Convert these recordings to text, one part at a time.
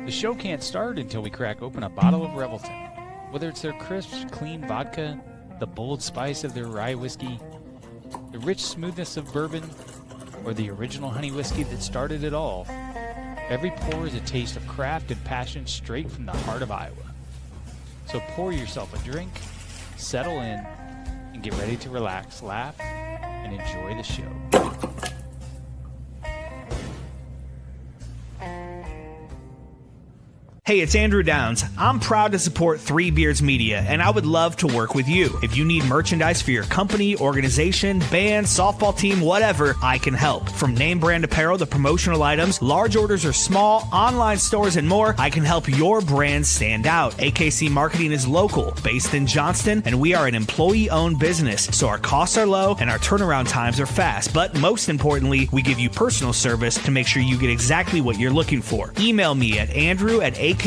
The show can't start until we crack open a bottle of Revelton. Whether it's their crisp, clean vodka, the bold spice of their rye whiskey, the rich smoothness of bourbon, or the original honey whiskey that started it all, every pour is a taste of craft and passion straight from the heart of Iowa. So pour yourself a drink, settle in, and get ready to relax, laugh, and enjoy the show. Hey, it's Andrew Downs. I'm proud to support Three Beards Media, and I would love to work with you. If you need merchandise for your company, organization, band, softball team, whatever, I can help. From name brand apparel to promotional items, large orders or small, online stores, and more, I can help your brand stand out. AKC Marketing is local, based in Johnston, and we are an employee-owned business, so our costs are low and our turnaround times are fast. But most importantly, we give you personal service to make sure you get exactly what you're looking for. Email me at andrew@akcmarketing.com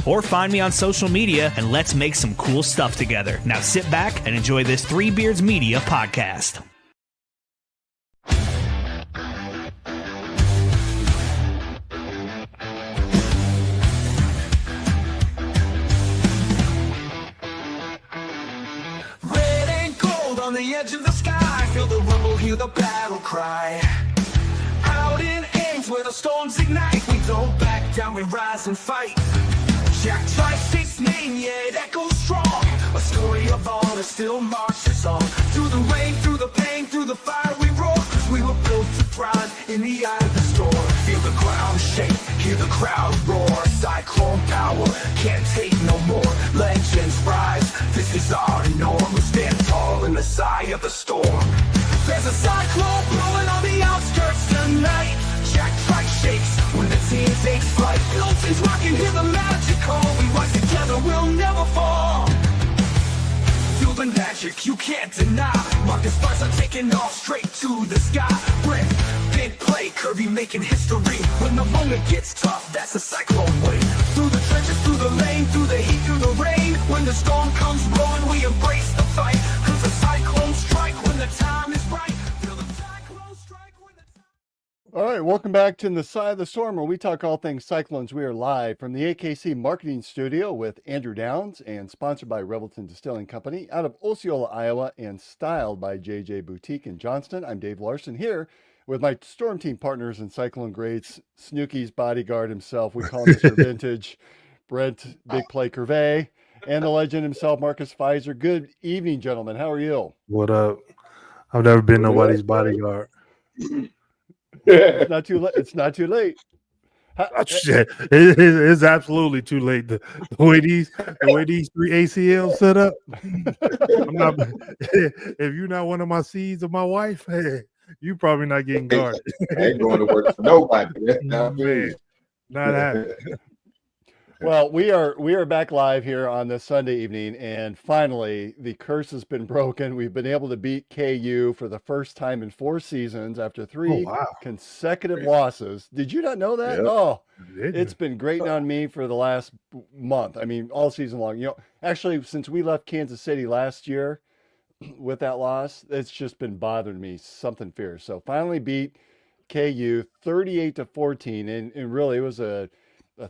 or find me on social media and let's make some cool stuff together. Now sit back and enjoy this Three Beards Media podcast. Red and gold on the edge of the sky, feel the rumble, hear the battle cry. Out in Ames where the storms ignite, we don't back down, we rise and fight. Jack Trice's name, yeah, it echoes strong. A story of honor still marches on. Through the rain, through the pain, through the fire we roar. 'Cause we were built to thrive in the eye of the storm. Feel the ground shake, hear the crowd roar. Cyclone power, can't take no more. Legends rise, this is our norm. We stand tall in the eye of the storm. There's a cyclone blowing on the outskirts tonight. Jack Trice shakes when the team takes flight. Milton's rocking, hear the magic call. We rise together, we'll never fall. Feel the magic you can't deny. Marcus Stars are taking off straight to the sky. Brent, big play, Kirby making history. When the moment gets tough, that's the cyclone way. Through the trenches, through the lane, through the heat, through the rain. When the storm comes blowing, we embrace the fight. 'Cause the cyclones strike when the time is right. Feel the cyclones strike when the time. All right, welcome back to In the Side of the Storm, where we talk all things Cyclones. We are live from the AKC Marketing Studio with Andrew Downs and sponsored by Revelton Distilling Company out of Osceola, Iowa, and styled by JJ Boutique in Johnston. I'm Dave Larson here with my Storm Team partners and Cyclone greats, Snooky's bodyguard himself. We call him Mr. Vintage, Brent Big Play Curvey, and the legend himself, Marcus Pfizer. Good evening, gentlemen. How are you? What up? I've never been nobody's bodyguard. It's not too late. It's not too late. Shit, it's absolutely too late. The way these three ACLs set up, I'm not. If you're not one of my seeds of my wife, hey, you probably not getting guarded. I ain't going to work for nobody. Man, not happening. Well, we are back live here on this Sunday evening, and finally the curse has been broken. We've been able to beat KU for the first time in 4 seasons after 3 consecutive losses. Did you not know that? Yep. Oh, it's been grating on me for the last month. I mean, all season long. You know, actually, since we left Kansas City last year with that loss, it's just been bothering me something fierce. So finally beat KU 38-14, and really it was a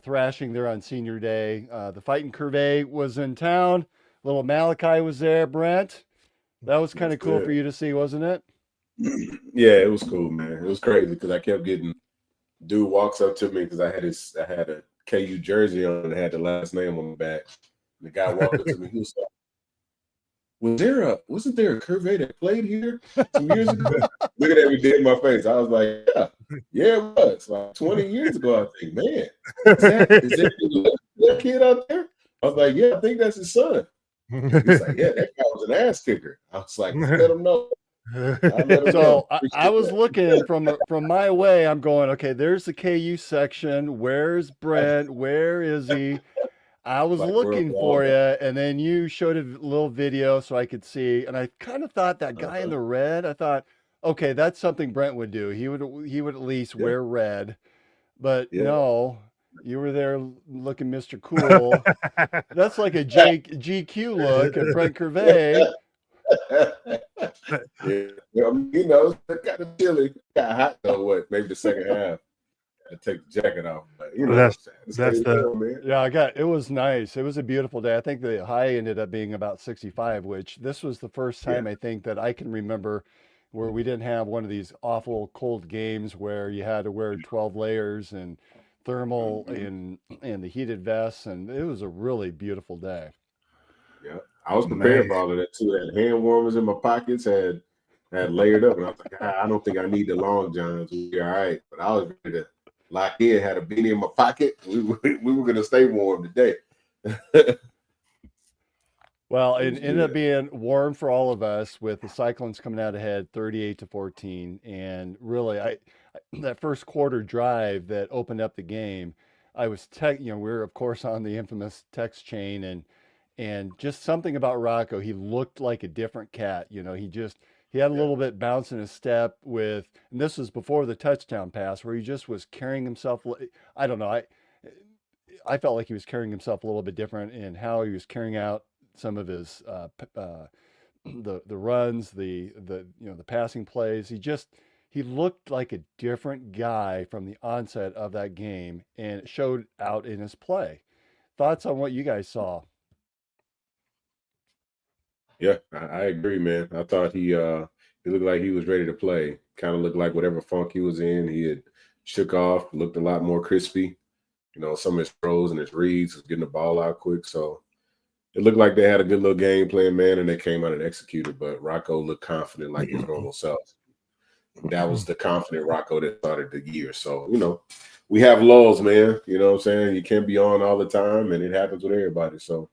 thrashing there on senior day. The Fighting Curvey was in town. Little Malachi was there, Brent. That was kind of cool for you to see, wasn't it? Yeah, it was cool, man. It was crazy because I kept getting dude walks up to me because I had a KU jersey on and had the last name on the back. The guy walked up to me. He was like, wasn't there a Curvey that played here some years ago? Looking at me dead in my face. I was like, yeah, it was. Like 20 years ago, I think, man. Is that kid out there? I was like, yeah, I think that's his son. He's like, yeah, that guy was an ass kicker. I was like, let him know. So I was looking from my way. I'm going, okay, there's the KU section. Where's Brent? Where is he? I was looking for you, and then you showed a little video so I could see, and I kind of thought that guy in the red, I thought, okay, that's something Brent would do. He would at least wear red, but no, you were there looking Mr. Cool. That's like a GQ look at Brent Curvey. Yeah, I mean, you know, it got chilly, got hot though. Maybe the second half. to take the jacket off. But, you know, That's stay the warm, man. Yeah, it was nice. It was a beautiful day. I think the high ended up being about 65, which this was the first time I think that I can remember where we didn't have one of these awful cold games where you had to wear 12 layers and thermal and the heated vests, and it was a really beautiful day. Yeah, I was prepared nice. for all of that too. Had hand warmers in my pockets, had layered up, and I was like, I don't think I need the long johns. We'll be all right. But I was ready to lock in. Had a beanie in my pocket. We were gonna stay warm today. Well, it ended up being warm for all of us with the Cyclones coming out ahead 38-14. And really, that first quarter drive that opened up the game, I was we're of course on the infamous text chain, and just something about Rocco, he looked like a different cat. You know, he had a little bit bounce in his step and this was before the touchdown pass where he just was carrying himself. I don't know. I felt like he was carrying himself a little bit different in how he was carrying out some of his the runs, the passing plays. He looked like a different guy from the onset of that game, and it showed out in his play. Thoughts on what you guys saw? Yeah, I agree, man. I thought he looked like he was ready to play. Kind of looked like whatever funk he was in, he had shook off. Looked a lot more crispy. You know, some of his throws and his reads was getting the ball out quick. So it looked like they had a good little game plan, man, and they came out and executed. But Rocco looked confident like his normal self. That was the confident Rocco that started the year. So, you know, we have lulls, man. You know what I'm saying? You can't be on all the time, and it happens with everybody. So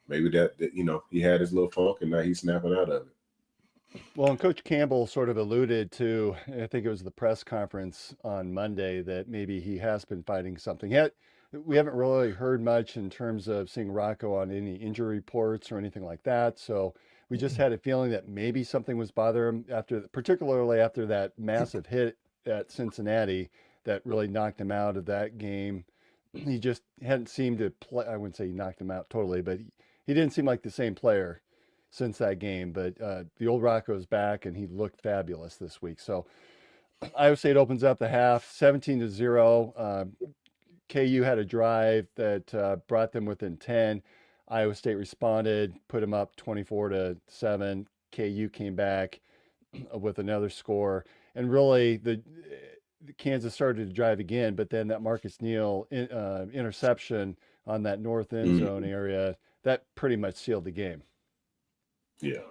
maybe that you know, he had his little funk, and now he's snapping out of it. Well, and Coach Campbell sort of alluded to, I think it was the press conference on Monday, that maybe he has been fighting something. Yet we haven't really heard much in terms of seeing Rocco on any injury reports or anything like that. So we just had a feeling that maybe something was bothering him particularly after that massive hit at Cincinnati that really knocked him out of that game. He just hadn't seemed to play. I wouldn't say he knocked him out totally, but he didn't seem like the same player since that game. But the old Rocco's back, and he looked fabulous this week. So Iowa State opens up the half 17-0. KU had a drive that brought them within 10. Iowa State responded, put them up 24-7. KU came back with another score, and really the Kansas started to drive again. But then that Marcus Neal interception on that north end zone area, that pretty much sealed the game. Yeah.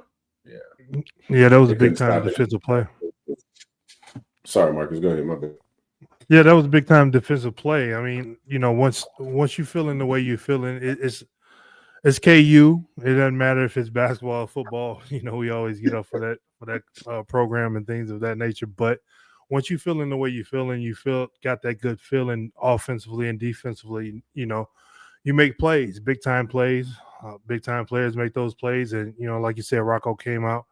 That was a big time defensive play. Sorry, Marcus, go ahead. My bad. Yeah, that was a big time defensive play. I mean, you know, once you feeling the way you're feeling, it's KU. It doesn't matter if it's basketball or football. You know, we always get up for that program and things of that nature. But once you feeling the way you're feeling, got that good feeling offensively and defensively. You know, you make plays, big time plays. Big time players make those plays, and you know, like you said, Rocco came out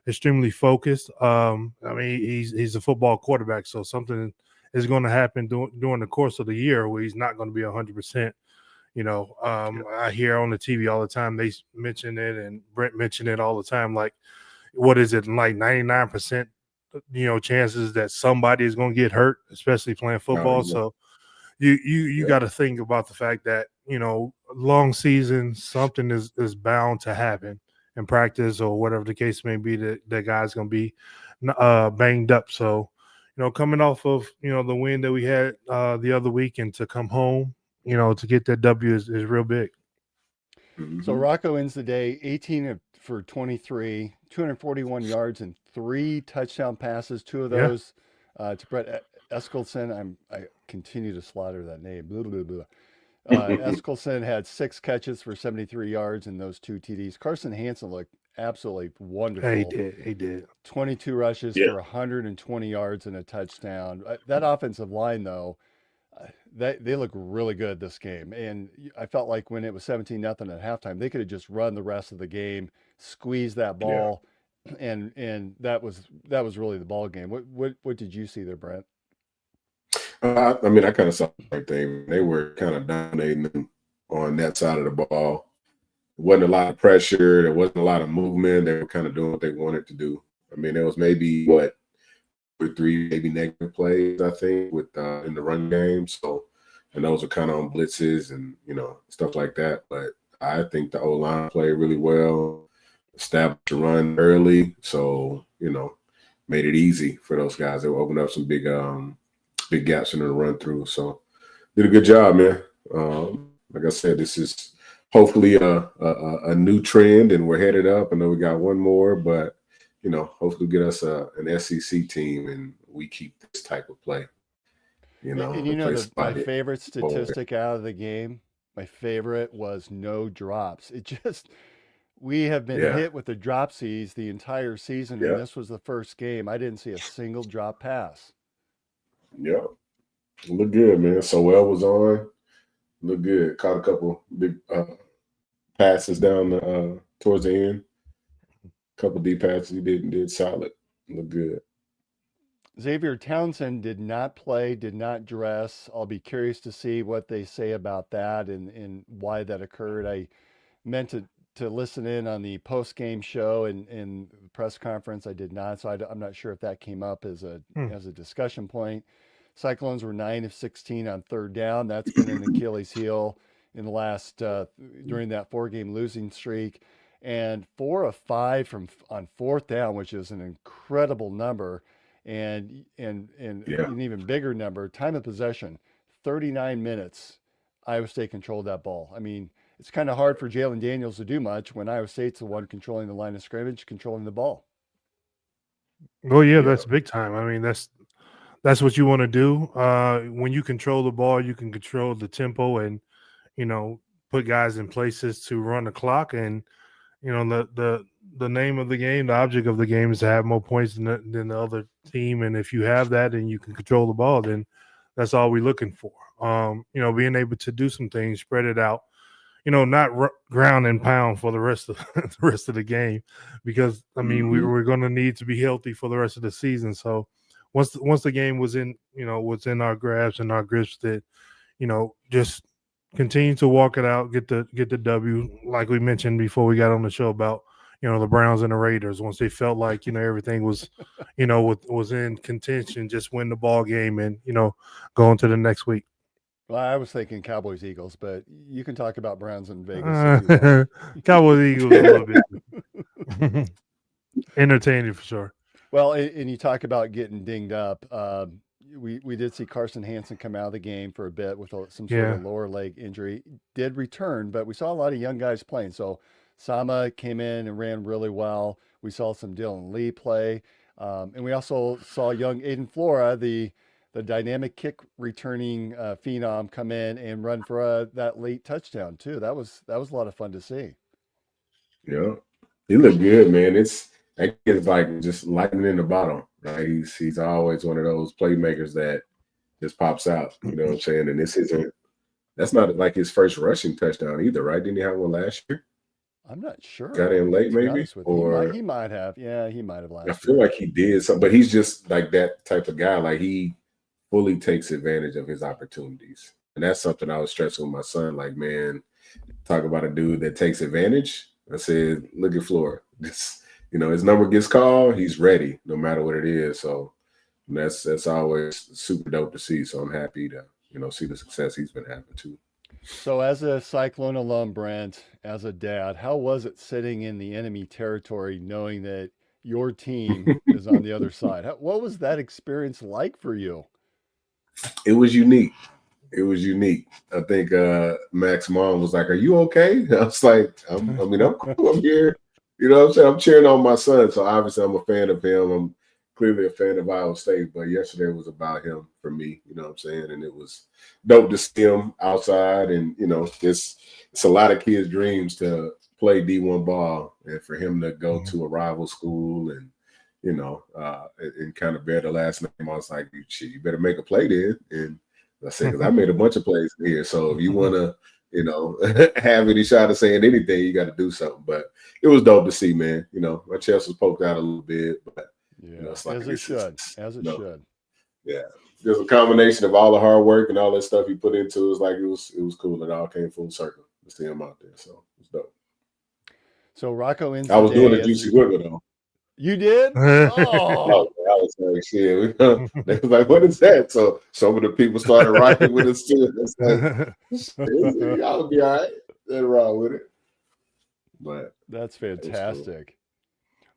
extremely focused. I mean, he's a football quarterback, so something is going to happen during the course of the year where he's not going to be 100%. You know, I hear on the TV all the time they mention it, and Brent mentioned it all the time. Like, what is it, like 99%? You know, chances that somebody is going to get hurt, especially playing football. So you got to think about the fact that, you know, long season, something is bound to happen in practice or whatever the case may be, that guy's going to be banged up. So, you know, coming off of, you know, the win that we had the other week, and to come home, you know, to get that W is real big. So Rocco ends the day 18 for 23, 241 yards and 3 touchdown passes. 2 of those to Brett Eskildsen. I continue to slaughter that name. Blah, blah, blah. Eskildsen had 6 catches for 73 yards in those 2 TDs. Carson Hansen looked absolutely wonderful. He did. 22 rushes for 120 yards and a touchdown. That offensive line, though, they look really good this game. And I felt like when it was 17-0 at halftime, they could have just run the rest of the game, squeezed that ball, and that was really the ball game. What did you see there, Brent? I mean, I kind of saw the same thing. They were kind of dominating on that side of the ball. There wasn't a lot of pressure. There wasn't a lot of movement. They were kind of doing what they wanted to do. I mean, there was maybe or 3 maybe negative plays, I think, with in the run game. So, and those are kind of on blitzes and, stuff like that. But I think the O-line played really well, established the run early. So, made it easy for those guys. They opened up some big gaps in the run through. So did a good job, man. Like I said, this is hopefully a new trend, and we're headed up. I know we got one more, but hopefully get us an SEC team, and we keep this type of play. My favorite statistic out of the game, my favorite was no drops. We have been hit with the dropsies the entire season, and this was the first game. I didn't see a single drop pass. Yeah. Look good, man. Sowell was on. Look good. Caught a couple big passes down towards the end. A couple deep passes he did solid. Look good. Xavier Townsend did not play, did not dress. I'll be curious to see what they say about that and why that occurred. I meant to listen in on the post-game show and press conference. I did not, so I'm not sure if that came up as a discussion point. Cyclones were 9 of 16 on third down. That's been an Achilles heel in the last during that 4-game losing streak, and 4 of 5 on fourth down, which is an incredible number, and an even bigger number. Time of possession, 39 minutes. Iowa State controlled that ball. I mean, it's kind of hard for Jalen Daniels to do much when Iowa State's the one controlling the line of scrimmage, controlling the ball. Well, yeah, that's big time. I mean, that's what you want to do. When you control the ball, you can control the tempo and, put guys in places to run the clock. And, the name of the game, the object of the game is to have more points than the other team. And if you have that and you can control the ball, then that's all we're looking for. Being able to do some things, spread it out, not ground and pound for the rest of the game, because we're going to need to be healthy for the rest of the season. So once the game was in our grasp and our grips, that just continue to walk it out, get the W, like we mentioned before we got on the show about the Browns and the Raiders. Once they felt like everything was was in contention, just win the ball game and go into the next week. Well, I was thinking Cowboys Eagles, but you can talk about Browns in Vegas. Cowboys Eagles a little bit entertaining for sure. Well, and you talk about getting dinged up. We did see Carson Hansen come out of the game for a bit with some sort of lower leg injury. Did return, but we saw a lot of young guys playing. So Sama came in and ran really well. We saw some Dylan Lee play, and we also saw young Aiden Flora, the dynamic kick returning phenom, come in and run for that late touchdown too. That was a lot of fun to see. Yeah, he looked good, man. It's like just lightning in the bottle, right? He's always one of those playmakers that just pops out. You know what I'm saying? And that's not like his first rushing touchdown either, right? Didn't he have one last year? I'm not sure. Got in late, maybe, or he might have. Yeah, he might have last year. I feel like he did something, but he's just like that type of guy. Like he fully takes advantage of his opportunities. And that's something I was stressing with my son. Like, man, talk about a dude that takes advantage. I said, look at Flora. His number gets called, he's ready no matter what it is. So that's always super dope to see. So I'm happy to, see the success he's been having too. So as a Cyclone alum, Brent, as a dad, how was it sitting in the enemy territory knowing that your team is on the other side? What was that experience like for you? It was unique. I think Mac's mom was like, "Are you okay?" I was like, I'm cool. I'm here. You know what I'm saying? I'm cheering on my son. So obviously I'm a fan of him. I'm clearly a fan of Iowa State. But yesterday was about him for me. You know what I'm saying? And it was dope to see him outside. And, it's a lot of kids' dreams to play D1 ball. And for him to go to a rival school and, and kind of bear the last name, I was like, shit, you better make a play then. And I said, because I made a bunch of plays here. So if you want to, have any shot of saying anything, you got to do something. But it was dope to see, man. My chest was poked out a little bit, but it's like as it should. Yeah, there's a combination of all the hard work and all that stuff he put into it. It was cool. It all came full circle to see him out there. So it was dope. So Rocco ends. I was doing a juicy wiggle though. You did? Oh, Oh, I was like, shit. They was like, what is that? So some of the people started writing with us too. It's like, y'all be all right. They're wrong with it. But that's cool. fantastic.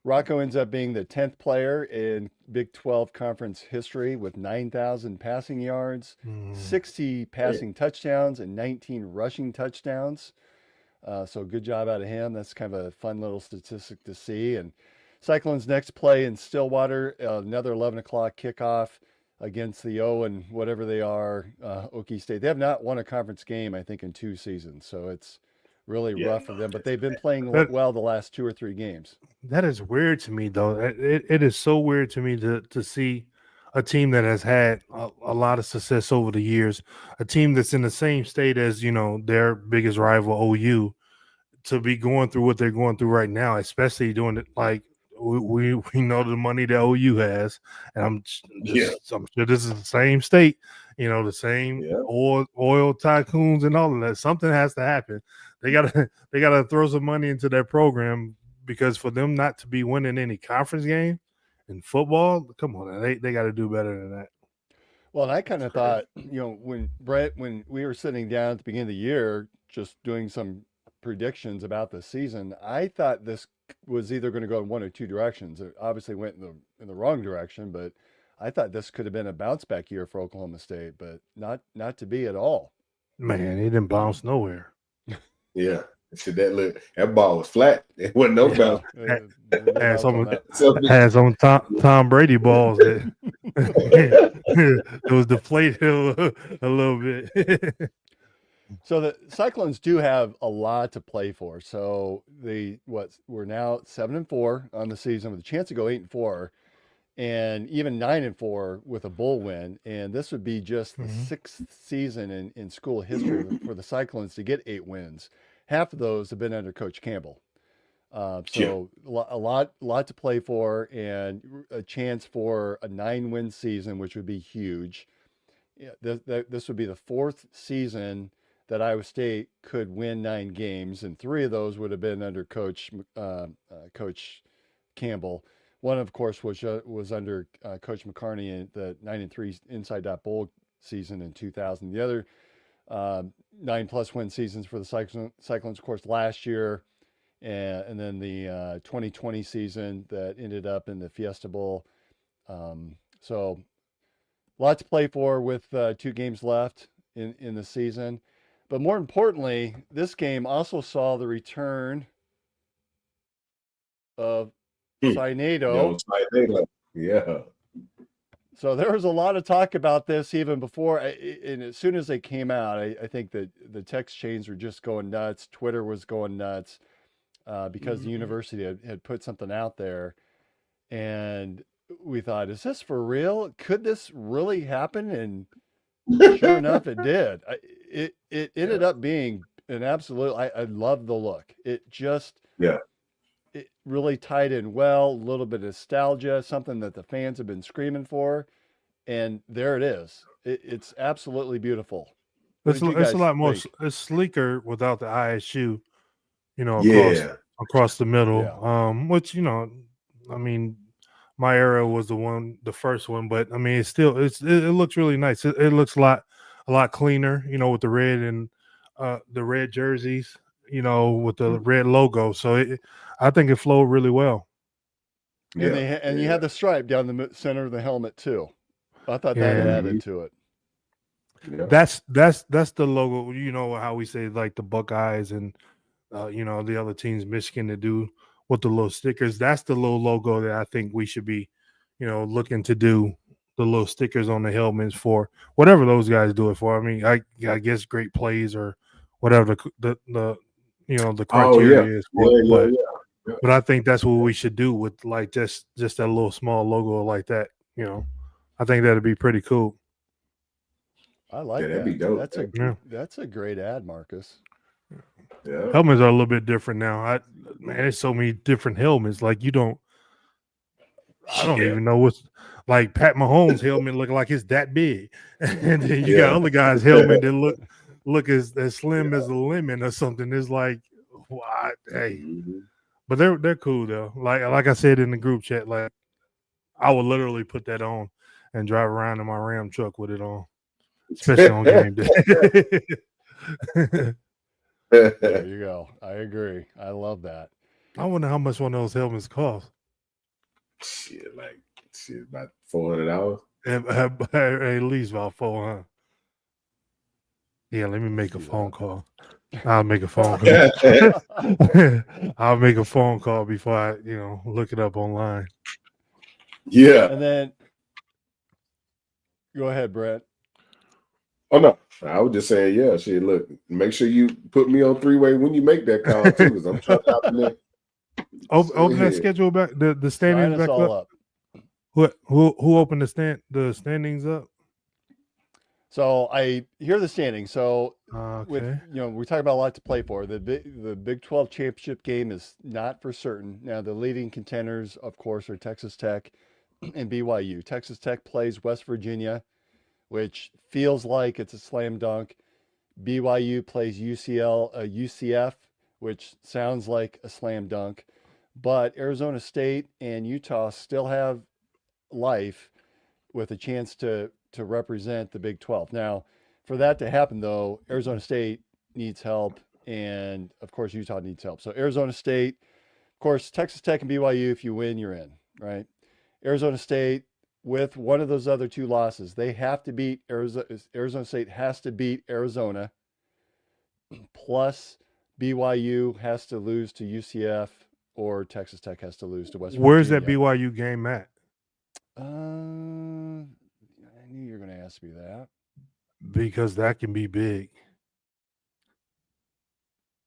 Rocco ends up being the 10th player in Big 12 conference history with 9,000 passing yards, 60 passing touchdowns, and 19 rushing touchdowns. So good job out of him. That's kind of a fun little statistic to see. And Cyclones next play in Stillwater, another 11 o'clock kickoff against the and whatever they are, Okie State. They have not won a conference game, I think, in 2 seasons. So it's really rough for them, but they've been playing well the last 2 or 3 games. That is weird to me, though. It is so weird to me to see a team that has had a lot of success over the years, a team that's in the same state as, their biggest rival, OU, to be going through what they're going through right now, especially doing it like we know the money that OU has, and I'm sure this is the same state, the same oil tycoons and all of that. Something has to happen. They gotta throw some money into their program, because for them not to be winning any conference game in football, come on, they got to do better than that. Well, and I kind of thought, when we were sitting down at the beginning of the year, just doing some predictions about the season, I thought this was either going to go in one or two directions. It obviously went in the wrong direction, but I thought this could have been a bounce back year for Oklahoma State, but not to be at all. Man, he didn't bounce nowhere. Yeah. That ball was flat. It wasn't no bounce. Had some Tom Brady balls that it was deflated a little bit. So the Cyclones do have a lot to play for. So we're now 7-4 on the season with a chance to go 8-4, and even 9-4 with a bowl win. And this would be just the 6th season in school history for the Cyclones to get 8 wins. Half of those have been under Coach Campbell. A lot to play for, and a chance for a 9-win season, which would be huge. Yeah, this would be the 4th season that Iowa State could win 9 games, and 3 of those would have been under Coach Campbell. One, of course, was under Coach McCarney in the 9-3 Inside Out Bowl season in 2000. The other 9+ win seasons for the Cyclones, of course, last year, and then the 2020 season that ended up in the Fiesta Bowl. So a lot to play for with 2 games left in the season. But more importantly, this game also saw the return of Sainedo. Yeah. So there was a lot of talk about this even before, and as soon as they came out, I think that the text chains were just going nuts. Twitter was going nuts because the university had put something out there, and we thought, is this for real? Could this really happen? And sure enough, it did. It ended up being an absolute. I love the look. It really tied in well. A little bit of nostalgia, something that the fans have been screaming for, and there it is. It's absolutely beautiful. It's a lot more. It's sleeker without the ISU, across the middle. Yeah. Which I mean, my era was the first one, but I mean, it looks really nice. It looks a lot cleaner, with the red and the red jerseys, with the red logo. So I think it flowed really well. And you had the stripe down the center of the helmet too. I thought that added to it. Yeah. That's the logo. How we say like the Buckeyes and the other teams, Michigan, to do with the little stickers. That's the little logo that I think we should be, looking to do. The little stickers on the helmets for whatever those guys do it for. I mean, I guess great plays or whatever the criteria is for. But I think that's what we should do with like just that little small logo like that. I think that'd be pretty cool. I like that. That'd be dope. That's a great ad, Marcus. Yeah. Helmets are a little bit different now. There's so many different helmets. Like I don't even know what's like Pat Mahomes' helmet look like it's that big, and then you got other guys' helmet that look as slim as a lemon or something. It's like, what? Hey, But they're cool though. Like I said in the group chat, like I would literally put that on and drive around in my Ram truck with it on, especially on game day. There you go. I agree. I love that. I wonder how much one of those helmets cost. Shit, about $400. At least about 400. Yeah, let me make a phone call. I'll make a phone call. I'll make a phone call before I, look it up online. Yeah. And then go ahead, Brett. Oh no, I was just saying, yeah. Shit, look, make sure you put me on three-way when you make that call too, because I'm trying to hop in there. Open that schedule back. The standings back up. Who opened the standings up? So I hear the standings. So Okay. we talk about a lot to play for. The Big 12 championship game is not for certain. Now the leading contenders, of course, are Texas Tech and BYU. Texas Tech plays West Virginia, which feels like it's a slam dunk. BYU plays UCF, which sounds like a slam dunk. But Arizona State and Utah still have life with a chance to represent the Big 12. Now, for that to happen, though, Arizona State needs help, and of course, Utah needs help. So Arizona State, of course, Texas Tech and BYU, if you win, you're in, right? Arizona State, with one of those other two losses, they have to beat Arizona State has to beat Arizona, plus BYU has to lose to UCF, or Texas Tech has to lose to West Virginia. Where's that BYU game at? I knew you were going to ask me that. Because that can be big.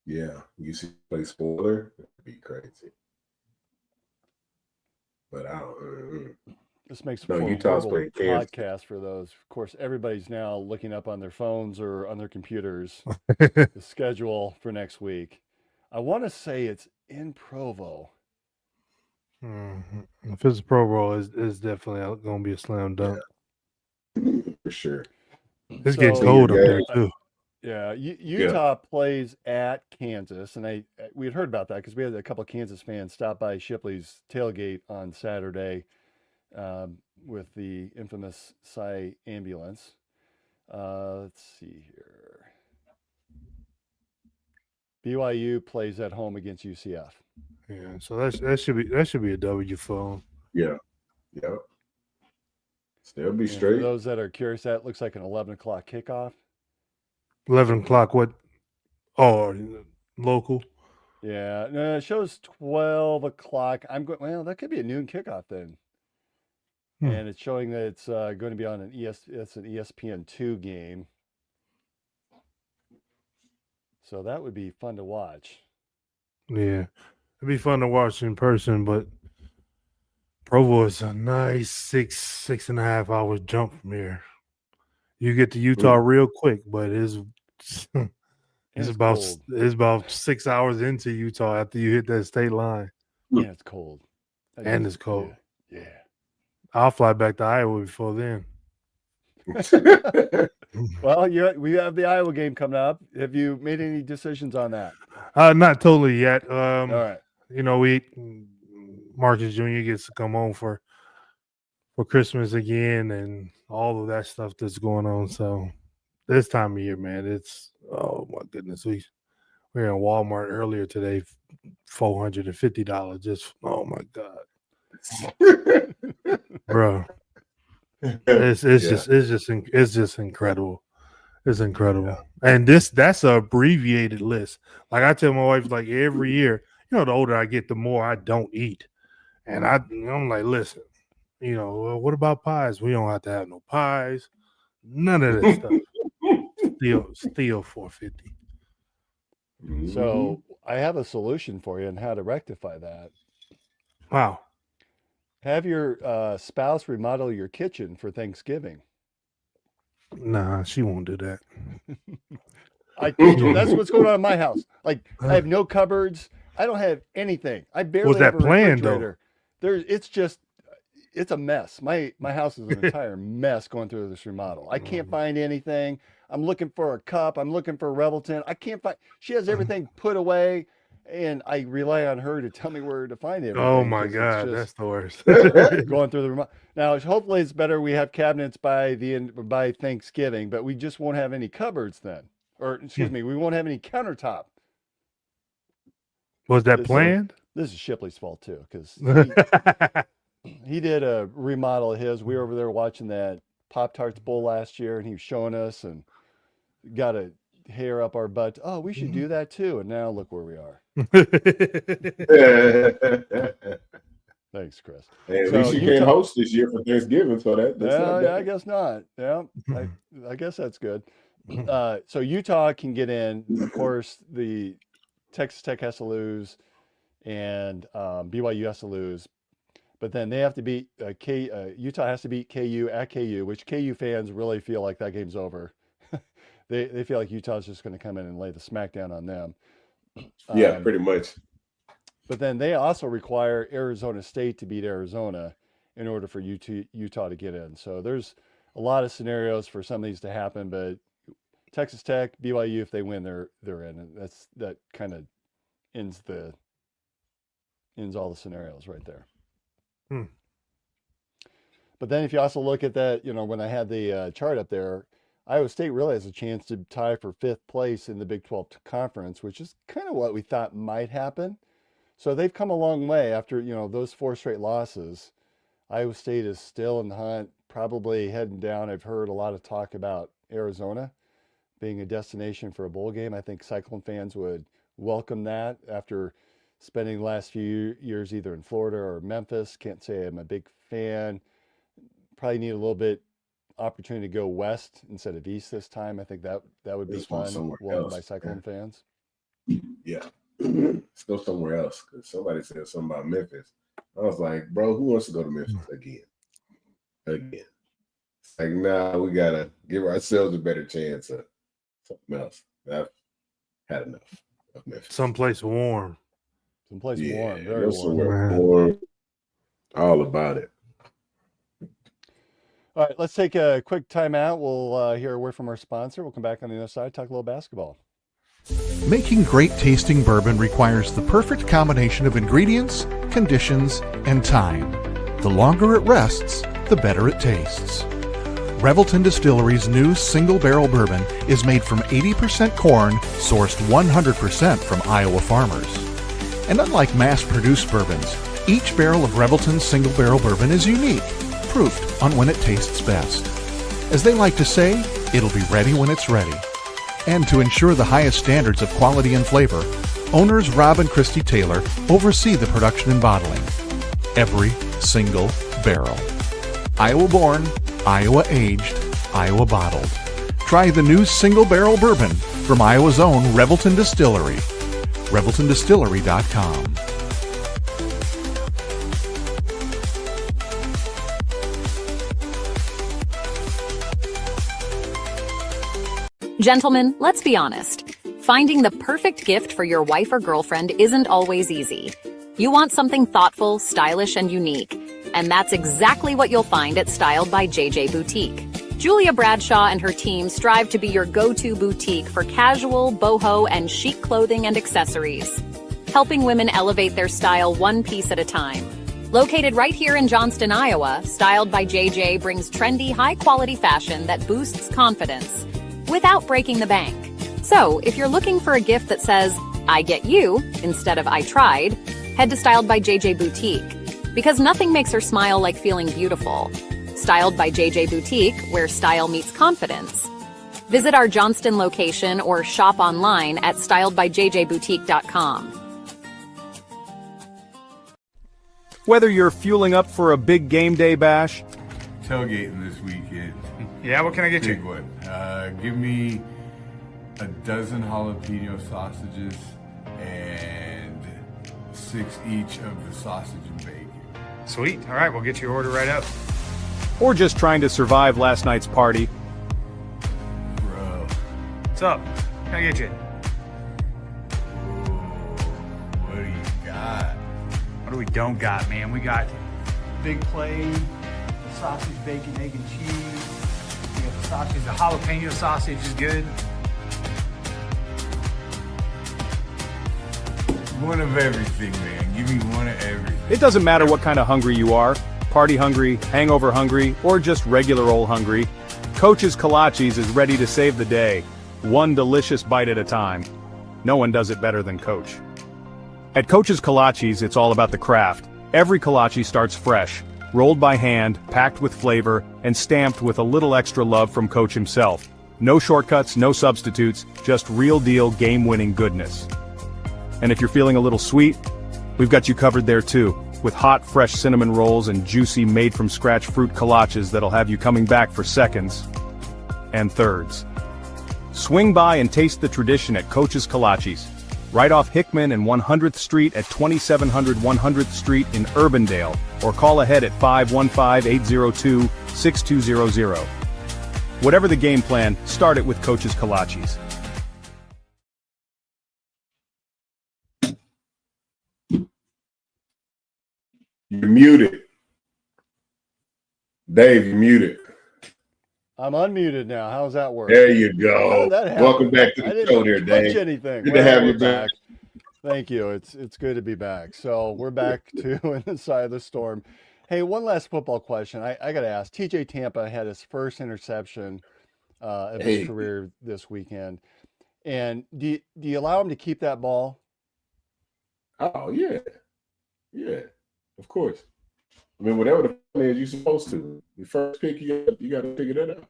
Yeah, you see, play spoiler, it'd be crazy. But I don't. This makes Utah's a playing Kansas. podcast for those. Of course, everybody's now looking up on their phones or on their computers the schedule for next week. I want to say it's in Provo. Mm-hmm. If it's a Pro Bowl, it's definitely going to be a slam dunk. Yeah. For sure. It's getting cold up there too. Yeah, Utah plays at Kansas, and we had heard about that because we had a couple of Kansas fans stop by Shipley's tailgate on Saturday with the infamous Psy ambulance. Let's see here. BYU plays at home against UCF. Yeah, so that should be a W for them. Yeah. Yep. They'll be And straight. for those that are curious, that looks like an 11 o'clock kickoff. 11 o'clock, what? Oh, local? Yeah, no, it shows 12 o'clock. I'm going, well, that could be a noon kickoff then. And it's showing that it's going to be on it's an ESPN2 game. So that would be fun to watch. Yeah, it'd be fun to watch in person, but Provo is a nice 6.5 hours jump from here. You get to Utah real quick, but it's about 6 hours into Utah after you hit that state line. Yeah, it's cold. It's cold. Yeah. I'll fly back to Iowa before then. Well, we have the Iowa game coming up. Have you made any decisions on that? Not totally yet. All right. Marcus Jr. gets to come home for Christmas again and all of that stuff that's going on. So this time of year, man, it's, oh my goodness. We were in Walmart earlier today, $450. Just, oh my God. Bro. It's just incredible. It's incredible. Yeah. And that's an abbreviated list. Like I tell my wife, like every year, the older I get, the more I don't eat. And I'm like, listen, what about pies? We don't have to have no pies. None of that stuff. Still $450. So I have a solution for you on how to rectify that. Wow. Have your spouse remodel your kitchen for Thanksgiving. Nah, she won't do that. That's what's going on in my house. Like, I have no cupboards. I don't have anything. I barely have a refrigerator. It's a mess. My house is an entire mess going through this remodel. I can't find anything. I'm looking for a cup. I'm looking for a Revelton. I can't find. She has everything put away, and I rely on her to tell me where to find it. Oh my God, that's the worst. Going through the remote. Now, hopefully, it's better. We have cabinets by Thanksgiving, but we just won't have any cupboards then, or excuse me, we won't have any countertop. Was that planned? This is Shipley's fault too, because he did a remodel of his. We were over there watching that Pop-Tarts Bowl last year, and he was showing us and got a hair up our butt. Oh, we should do that too. And now look where we are. Thanks, Chris. Hey, at least you can't host this year for Thanksgiving, so that's not bad. I guess not. Yeah, I guess that's good. So Utah can get in. Of course, the Texas Tech has to lose, and BYU has to lose. But then they have to beat Utah has to beat KU at KU, which KU fans really feel like that game's over. They feel like Utah's just going to come in and lay the smackdown on them. Yeah, pretty much. But then they also require Arizona State to beat Arizona in order for Utah to get in. So there's a lot of scenarios for some of these to happen. But Texas Tech, BYU, if they win, they're in, and that kind of ends all the scenarios right there. But then if you also look at that, when I had the chart up there, Iowa State really has a chance to tie for 5th place in the Big 12 conference, which is kind of what we thought might happen. So they've come a long way after, those 4 straight losses. Iowa State is still in the hunt, probably heading down. I've heard a lot of talk about Arizona being a destination for a bowl game. I think Cyclone fans would welcome that after spending the last few years either in Florida or Memphis. Can't say I'm a big fan. Probably need a little bit opportunity to go west instead of east this time. I think that would be fun. Welcome by Cyclone fans. Yeah. Let's go somewhere else, because somebody said something about Memphis. I was like, bro, who wants to go to Memphis again? It's like, nah, we gotta give ourselves a better chance of something else. I've had enough of Memphis. Someplace warm. Someplace warm. Very warm. Somewhere warm. All about it. All right, let's take a quick timeout. We'll hear a word from our sponsor. We'll come back on the other side, talk a little basketball. Making great tasting bourbon requires the perfect combination of ingredients, conditions, and time. The longer it rests, the better it tastes. Revelton Distillery's new single barrel bourbon is made from 80% corn, sourced 100% from Iowa farmers. And unlike mass-produced bourbons, each barrel of Revelton's single barrel bourbon is unique, proofed on when it tastes best. As they like to say, it'll be ready when it's ready. And to ensure the highest standards of quality and flavor, owners Rob and Christy Taylor oversee the production and bottling. Every single barrel. Iowa born, Iowa aged, Iowa bottled. Try the new single barrel bourbon from Iowa's own Revelton Distillery. ReveltonDistillery.com. Gentlemen, let's be honest. Finding the perfect gift for your wife or girlfriend isn't always easy. You want something thoughtful, stylish, and unique. And that's exactly what you'll find at Styled by JJ Boutique. Julia Bradshaw and her team strive to be your go-to boutique for casual, boho, and chic clothing and accessories, helping women elevate their style one piece at a time. Located right here in Johnston, Iowa, Styled by JJ brings trendy, high-quality fashion that boosts confidence without breaking the bank. So, if you're looking for a gift that says, I get you, instead of I tried, head to Styled by JJ Boutique. Because nothing makes her smile like feeling beautiful. Styled by JJ Boutique, where style meets confidence. Visit our Johnston location or shop online at styledbyjjboutique.com. Whether you're fueling up for a big game day bash, tailgating this weekend. Yeah, what can I get Big you? one. Give me a dozen jalapeno sausages and 6 each of the sausage and bacon. Sweet. All right, we'll get your order right up. or just trying to survive last night's party. Bro. What's up? Can I get you? What do you got? What do we don't got, man? We got big plate, sausage, bacon, egg, and cheese. We got the sausage, the jalapeno sausage is good. You one of everything, man. Give me one of everything. It doesn't matter what kind of hungry you are, party hungry, hangover hungry, or just regular old hungry, Coach's Kolaches is ready to save the day, one delicious bite at a time. No one does it better than Coach. At Coach's Kolaches, it's all about the craft. Every kolache starts fresh, rolled by hand, packed with flavor, and stamped with a little extra love from Coach himself. No shortcuts, no substitutes, just real deal game-winning goodness. And if you're feeling a little sweet, we've got you covered there too, with hot, fresh cinnamon rolls and juicy made-from-scratch fruit kolaches that'll have you coming back for seconds and thirds. Swing by and taste the tradition at Coach's Kolaches, right off Hickman and 100th Street at 2700 100th Street in Urbandale, or call ahead at 515-802-6200. Whatever the game plan, start it with Coach's Kolaches. You're muted. Dave, you're muted. I'm unmuted now. How's that work? There you How go. did that happen? Welcome back to I the didn't show there, touch Dave. anything. Good to have you we're back. Thank you. It's good to be back. So we're back to in the side of the storm. Hey, one last football question. I got to ask. TJ Tampa had his first interception of his career this weekend. And do you allow him to keep that ball? Oh, yeah. Yeah, of course. I mean, whatever the plan is, you're supposed to. The first pick, you got to figure that out.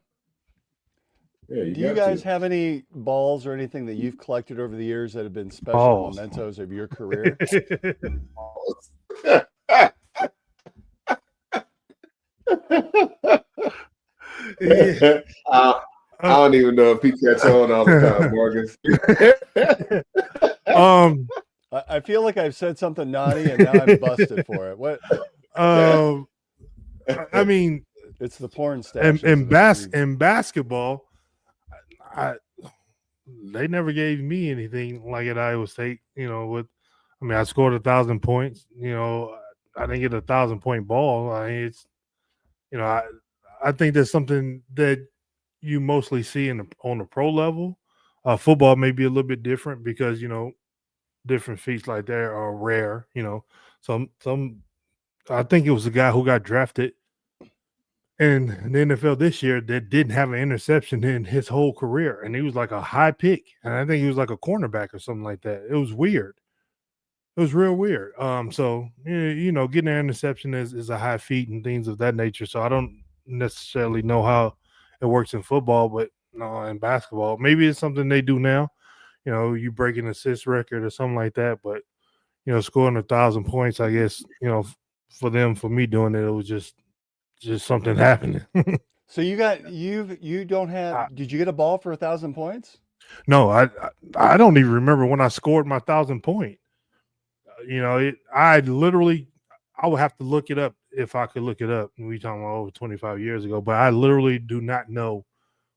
Yeah, Do you guys have any balls or anything that you've collected over the years that have been special Balls. mementos of your career? I don't even know if he catch on all the time, Morgan. I feel like I've said something naughty and now I'm busted for it. What? I mean, It's the porn stash. in basketball, they never gave me anything like at Iowa State. I scored 1,000 points. I didn't get a 1,000-point ball. I think that's something that you mostly see on the pro level. Football may be a little bit different because different feats like that are rare. Some I think it was a guy who got drafted in the NFL this year that didn't have an interception in his whole career, and he was like a high pick, and I think he was like a cornerback or something like that. It was weird. It was real weird. So getting an interception is a high feat and things of that nature. So I don't necessarily know how it works in football, but no, in basketball, maybe it's something they do now. You break an assist record or something like that, but scoring 1,000 points, I guess, for me doing it, it was just something happening. So you don't have? Did you get a ball for 1,000 points? No, I don't even remember when I scored my 1,000 point. I would have to look it up if I could look it up. We talking about over 25 years ago, but I literally do not know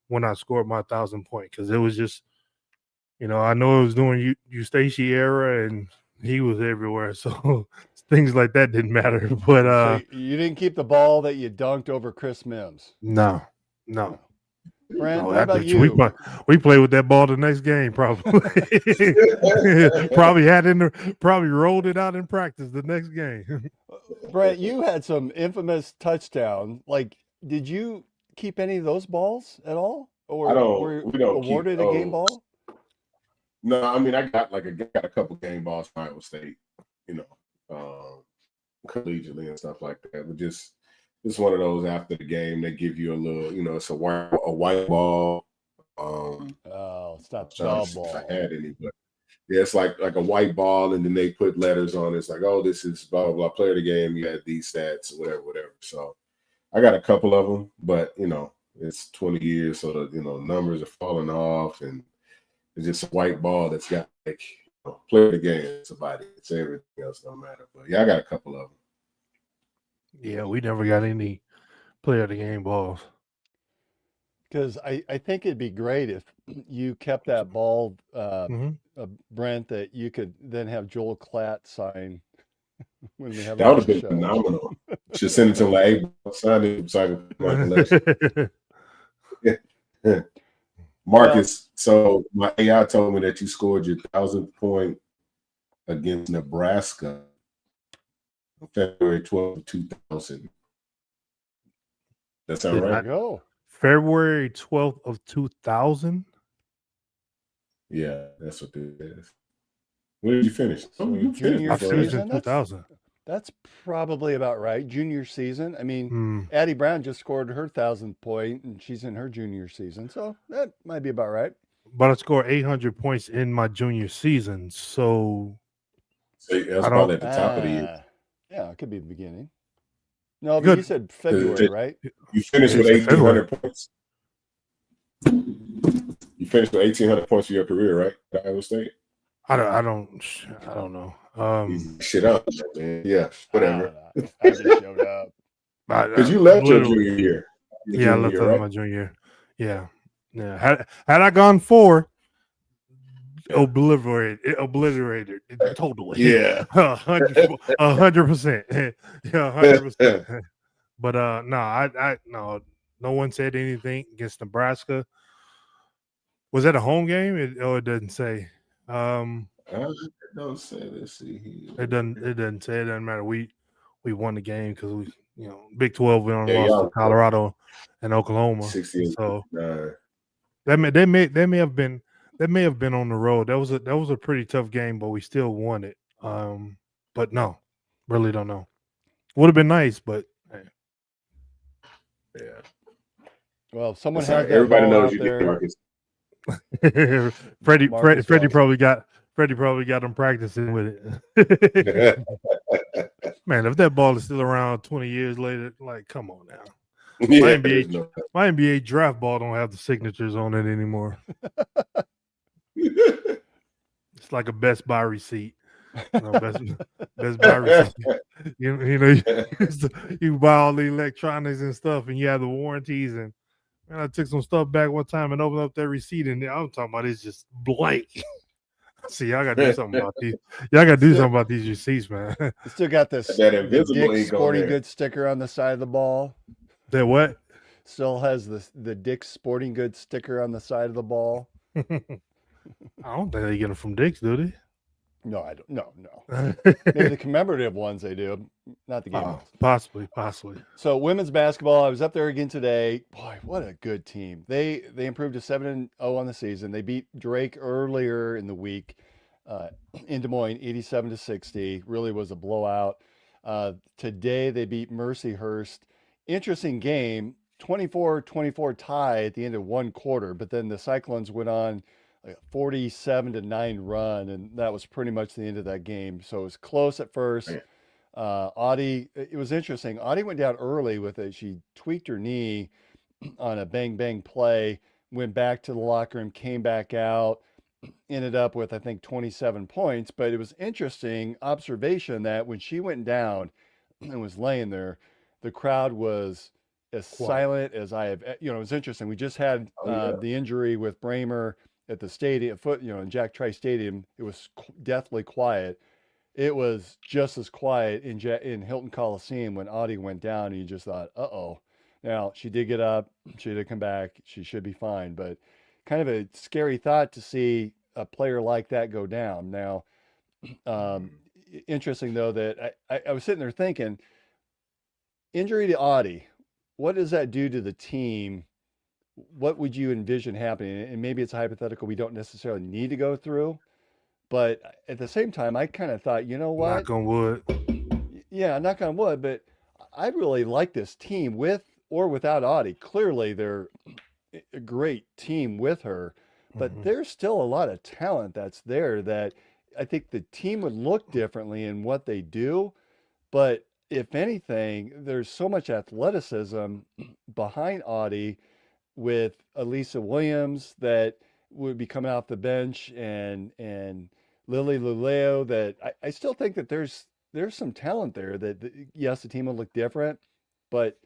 when I scored my 1,000 point because it was just, I know it was during Eustace era and he was everywhere, so things like that didn't matter. But So you didn't keep the ball that you dunked over Chris Mims. no. Brent, No, what about you? We played with that ball the next game, probably. probably rolled it out in practice the next game. Brent, you had some infamous touchdown. Like, did you keep any of those balls at all, or were we don't keep awarded a game ball? No, I mean, I got a couple game balls from Iowa State, collegiately and stuff like that. But just one of those after the game, they give you a little, it's a white ball. It's not the ball. If I had any, but yeah, it's like a white ball, and then they put letters on it. It's like, oh, this is blah blah blah. Player of the game, you had these stats, whatever. So I got a couple of them, but it's 20 years, so the numbers are falling off, and it's just a white ball that's got player of the game. It's about it. It's everything else don't matter. But yeah, I got a couple of them. Yeah, we never got any player of the game balls. Because I think it'd be great if you kept that ball, Brent, that you could then have Joel Klatt sign when we have that would have been phenomenal. Should send it to him like, hey, sign it so I can collection. Marcus, so my AI told me that you scored your 1,000th point against Nebraska, February 12th, 2000. That sound Did right? Go. February 12th of 2000. Yeah, that's what it is. When did you finish? Oh, you Junior I finished finished season? in 2000. That's probably about right. Junior season. I mean, Hmm. Addie Brown just scored her 1,000th point, and she's in her junior season, so that might be about right. But I scored 800 points in my junior season. So So that's I probably don't. at the top of the year. Yeah, it could be the beginning. No, but Good. you said February, right? You finished with It's February. 1,800 points. You finished with 1,800 points for your career, right? At Iowa State. I don't know. Shit up, man. Yeah, whatever. I just showed up. Because you left your literally- junior year. Yeah, I left out my junior year. Yeah. Had I gone 4, obliterated it totally. Yeah. 100%. Yeah, 100%. But no, no one said anything against Nebraska. Was that a home game? It doesn't say. Don't say. Let's see here. It doesn't say. It doesn't matter. We won the game because we, Big 12 we only Yeah, lost y'all- to Colorado and Oklahoma. 68. So 69. that may have been on the road. That was a pretty tough game, but we still won it. But no, really don't know. Would have been nice, but hey. Yeah. Well, if someone That's all had right. that Everybody ball knows out you did, there. Marcus. Freddie Marcus probably got him practicing with it. Man, if that ball is still around 20 years later, like, come on now. Yeah, My NBA draft ball don't have the signatures on it anymore. It's like a Best Buy receipt. Best Buy receipt. You buy all the electronics and stuff, and you have the warranties. And man, I took some stuff back one time and opened up that receipt, and I'm talking about it's just blank. See, y'all got to do something about these. Y'all got to do something about these receipts, man. You still got this That invisible Dick's ink on Sporting there. Goods sticker on the side of the ball. That what? Still has the Dick's Sporting Goods sticker on the side of the ball. I don't think they get them from Dick's, do they? No, I don't. No. Maybe the commemorative ones they do, not the game ones. Possibly. So women's basketball, I was up there again today. Boy, what a good team. They improved to 7-0 on the season. They beat Drake earlier in the week in Des Moines, 87-60. Really was a blowout. Today they beat Mercyhurst. Interesting game, 24-24 tie at the end of one quarter, but then the Cyclones went on like a 47-9 run, and that was pretty much the end of that game. So it was close at first. Audie, it was interesting. Audie went down early with it. She tweaked her knee on a bang play, went back to the locker room, came back out, ended up with, I think, 27 points. But it was interesting observation that when she went down and was laying there, the crowd was as silent as I have. It was interesting. We just had the injury with Bramer at the stadium, in Jack Trice Stadium. It was deathly quiet. It was just as quiet in Hilton Coliseum when Audie went down, and you just thought, uh-oh. Now, she did get up. She did come back. She should be fine. But kind of a scary thought to see a player like that go down. Now, interesting, though, that I was sitting there thinking, injury to Audie, what does that do to the team? What would you envision happening? And maybe it's a hypothetical we don't necessarily need to go through. But at the same time, I kind of thought, you know what? Knock on wood. Yeah, knock on wood. But I really like this team with or without Audie. Clearly, they're a great team with her. But there's still a lot of talent that's there that I think the team would look differently in what they do. But if anything, there's so much athleticism behind Audie with Elisa Williams that would be coming off the bench and Lily Luleo that I still think that there's some talent there that yes, the team will look different, but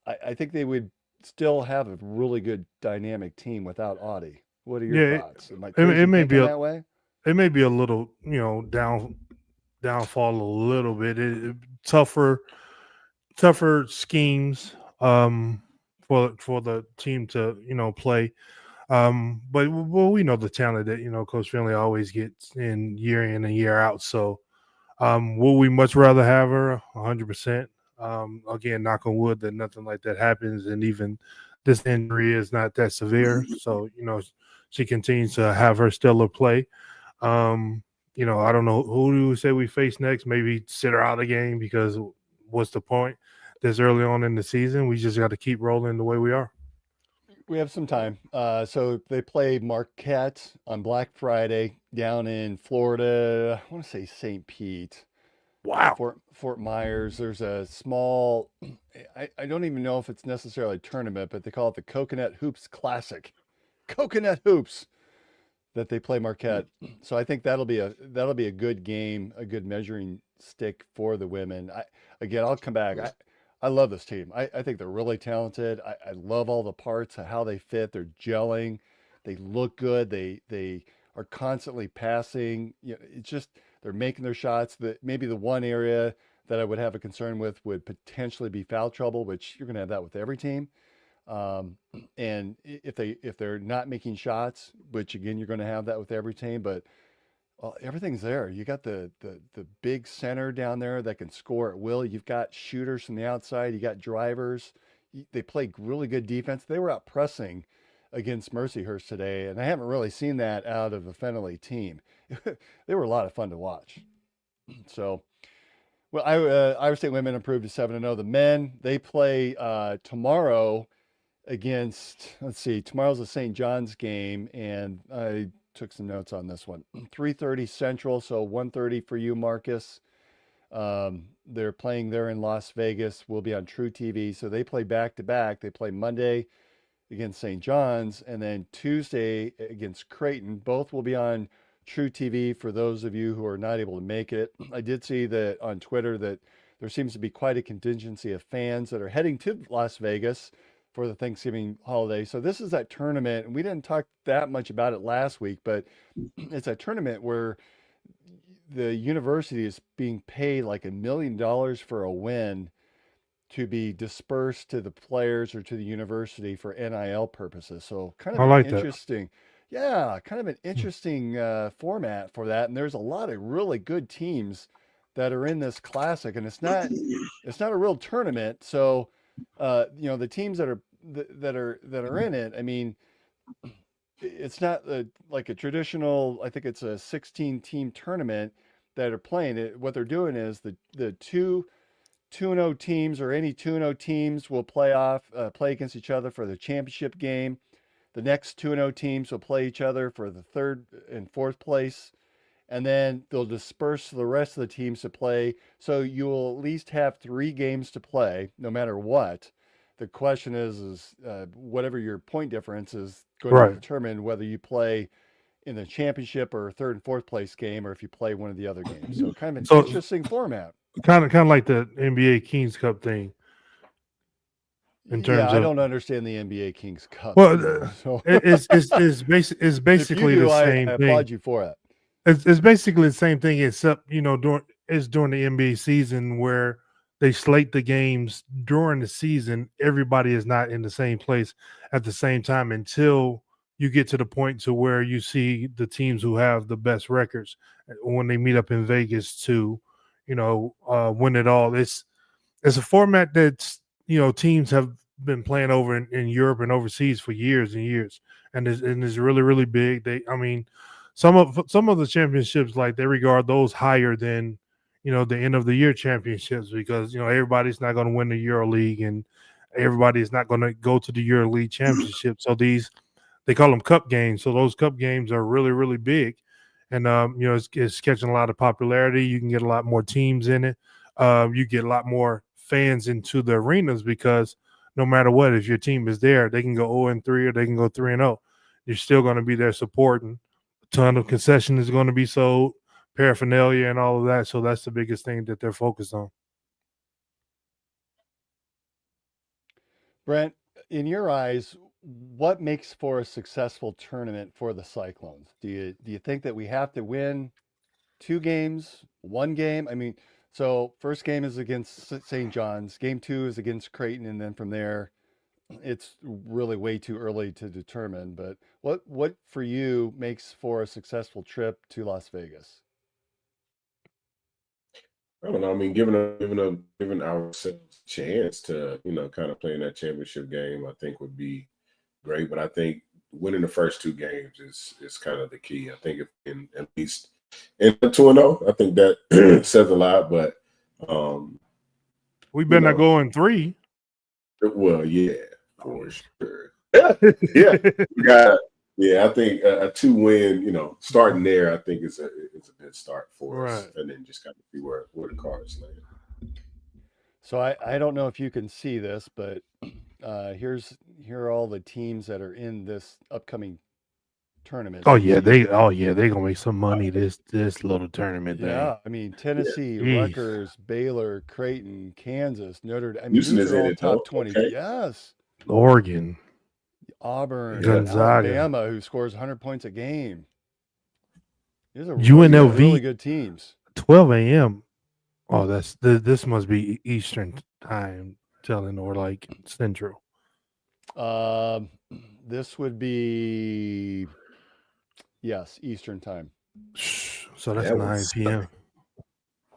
I think they would still have a really good dynamic team without Audie. What are your thoughts? Am I crazy it may be thinking that way? It may be a little, downfall a little bit. Tougher schemes for the team to play. But well, we know the talent that Coach Finley always gets in and year out. So, will we much rather have her 100%? Again, knock on wood that nothing like that happens, and even this injury is not that severe. So, she continues to have her stellar play. I don't know who do we say we face next. Maybe sit her out a game because what's the point? This early on in the season, we just got to keep rolling the way we are. We have some time. So they play Marquette on Black Friday down in Florida. I want to say St. Pete. Wow. Fort Myers. There's a small, I don't even know if it's necessarily a tournament, but they call it the Coconut Hoops Classic. Coconut Hoops that they play Marquette. So I think that'll be a good game, a good measuring stick for the women. I'll come back. I love this team. I think they're really talented. I love all the parts of how they fit. They're gelling. They look good. They are constantly passing. It's just they're making their shots. Maybe the one area that I would have a concern with would potentially be foul trouble, which you're going to have that with every team. And if they're not making shots, which again you're going to have that with every team, but everything's there. You got the big center down there that can score at will. You've got shooters from the outside. You got drivers. They play really good defense. They were out pressing against Mercyhurst today, and I haven't really seen that out of a Fennelly team. They were a lot of fun to watch. So, well, Iowa State women improved to 7-0. The men, they play tomorrow against, tomorrow's the St. John's game, and I took some notes on this one. 3:30 Central, so 1:30 for you, Marcus. They're playing there in Las Vegas. We'll be on True TV. So they play back-to-back. They play Monday against St. John's, and then Tuesday against Creighton. Both will be on True TV for those of you who are not able to make it. I did see that on Twitter that there seems to be quite a contingency of fans that are heading to Las Vegas for the Thanksgiving holiday. So this is that tournament, and we didn't talk that much about it last week, but it's a tournament where the university is being paid like $1 million for a win to be dispersed to the players or to the university for NIL purposes. So kind of an interesting, kind of an interesting format for that. And there's a lot of really good teams that are in this classic, and it's not a real tournament. So the teams that are in it, I mean, it's not like a traditional, I think it's a 16-team tournament that are playing it. What they're doing is the 2-0 teams, or any 2-0 teams, will play against each other for the championship game. The next 2-0 teams will play each other for the third and fourth place, and then they'll disperse the rest of the teams to play. So you will at least have 3 games to play, no matter what. The question is whatever your point difference is going to determine whether you play in the championship or third and fourth place game, or if you play one of the other games. So kind of an interesting format. Kind of like the NBA Kings Cup thing. In terms I don't understand the NBA Kings Cup. Well, it's basically the same thing. I applaud you for it. It's basically the same thing, except during the NBA season where they slate the games during the season. Everybody is not in the same place at the same time until you get to the point to where you see the teams who have the best records when they meet up in Vegas to, win it all. It's a format that's, teams have been playing over in Europe and overseas for years and years, and it's really, really big. Some of the championships, like, they regard those higher than, the end of the year championships, because, everybody's not going to win the Euro League and everybody is not going to go to the Euro League championship. So they call them cup games. So those cup games are really, really big. And, it's catching a lot of popularity. You can get a lot more teams in it. You get a lot more fans into the arenas, because no matter what, if your team is there, they can go 0-3 or they can go 3-0. You're still going to be there supporting. A ton of concession is going to be sold, paraphernalia and all of that. So that's the biggest thing that they're focused on. Brent, in your eyes, what makes for a successful tournament for the Cyclones? Do you think that we have to win 2 games, 1 game? I mean, so first game is against St. John's, game 2 is against Creighton, and then from there, it's really way too early to determine. But what for you makes for a successful trip to Las Vegas? I don't know. I mean, giving ourselves a chance to, kind of play in that championship game, I think would be great. But I think winning the first two games is kind of the key. I think if in at least in 2-0, I think that says a lot. But we better not go in 3. well, yeah, for sure. Yeah, we got. Yeah, I think a 2-win, starting there, I think is a good start for us, and then just kind of see where the cards land. So I don't know if you can see this, but here are all the teams that are in this upcoming tournament. They gonna make some money this little tournament. Yeah, I mean Tennessee, Rutgers, Baylor, Creighton, Kansas, Notre Dame. I mean, Houston these is are in all it, top though. 20. Okay. Yes. Oregon, Auburn, Gonzaga, Alabama, who scores 100 points a game. These are UNLV, really good teams. 12 a.m. Oh, this must be Eastern time, or like Central. This would be Eastern time. So that's 9 p.m.